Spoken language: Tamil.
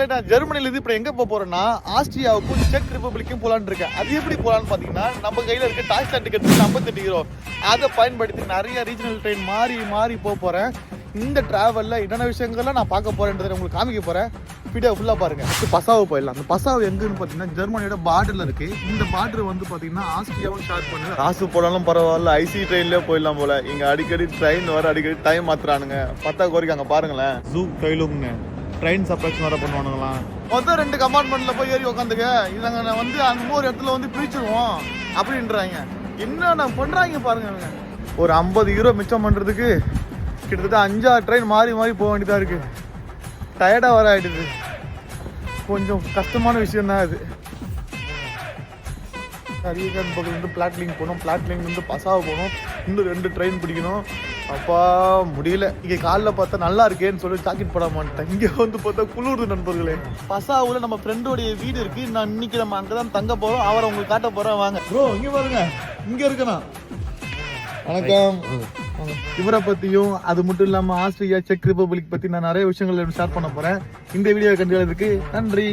நண்பர்களே, நான் ஜெர்மனில இருந்து இப்போ எங்க போறேன்னா ஆஸ்திரியாவுக்கும் செக் ரிப்பப்ளிக்கும் போலான்னு இருக்கேன். அது எப்படி போலான்னு பாத்தீங்கன்னா, நம்ம கையில இருக்க டாய்ஸ்டார் டிக்கெட் 58 யூரோ அதை பயன்படுத்தி நிறைய ரீஜனல் ட்ரெயின் மாறி போறேன். இந்த டிராவல்ல என்னென்ன விஷயங்கள்லாம் நான் பார்க்க போறேன்றதை உங்களுக்கு காமிக்க போறேன். வீடியோ ஃபுல்லா பாருங்க. பசாவு போயிடலாம். அந்த பசாவு எங்கன்னு பாத்தீங்கன்னா ஜெர்மனியோட பார்டர்ல இருக்கு. இந்த பார்டர் வந்து பாத்தீங்கன்னா ஆஸ்திரியாவும் ஷேர் பண்ணுது. காசு போனாலும் பரவாயில்ல, ஐசி ட்ரெயின்லயே போயிடலாம் போல. இங்க அடிக்கடி ட்ரெயின் வர, அடிக்கடி டைம் மாத்துறானுங்க. பத்தா கோரிக்கை அங்க பாருங்களேன், ஜூ கைலுங்க ட்ரெயின் சப்ளக்ஷன் வர பண்ணுவானுங்களாம். மொத்தம் 2 கம்பார்ட்மெண்ட்ல போய் ஏறி உட்காந்துக்க, இதாங்க வந்து அந்த ஒரு இடத்துல வந்து பிரிச்சிருவோம் அப்படின்றாங்க. என்ன பண்றாங்க பாருங்க. ஒரு 50 யூரோ மிச்சம் பண்றதுக்கு கிட்டத்தட்ட 5-6 ட்ரெயின் மாறி போக வேண்டியதா இருக்கு. டயர்டா வர ஆயிடுது. கொஞ்சம் கஷ்டமான விஷயம் தான் அது. அரியகான் பக்கம் வந்து பிளாட்லிங் போகணும், பிளாட்லிங் வந்து பசாவை போகணும், இன்னும் 2 ட்ரெயின் பிடிக்கணும். அப்பா முடியல. இங்கே காலைல பார்த்தா நல்லா இருக்கேன்னு சொல்லி ஜாக்கெட் போட மாட்டேன். இங்கே வந்து பார்த்தா குளிர்து நண்பர்களே. பசாவில் நம்ம ஃப்ரெண்டோடைய வீடு இருக்கு. நான் இன்னைக்கு நம்ம அங்கே தான் தங்க போகிறோம். அவரை உங்களுக்கு காட்ட போகிறேன், வாங்க ப்ரோ. இங்கே பாருங்க, இங்கே இருக்கணும். வணக்கம். இவரை பற்றியும் அது மட்டும் இல்லாமல் ஆஸ்திரியா செக் ரிப்பப்ளிக் பற்றி நான் நிறைய விஷயங்கள் ஷேர் பண்ண போகிறேன். இந்த வீடியோ கண்டுக்கிறதுக்கு நன்றி.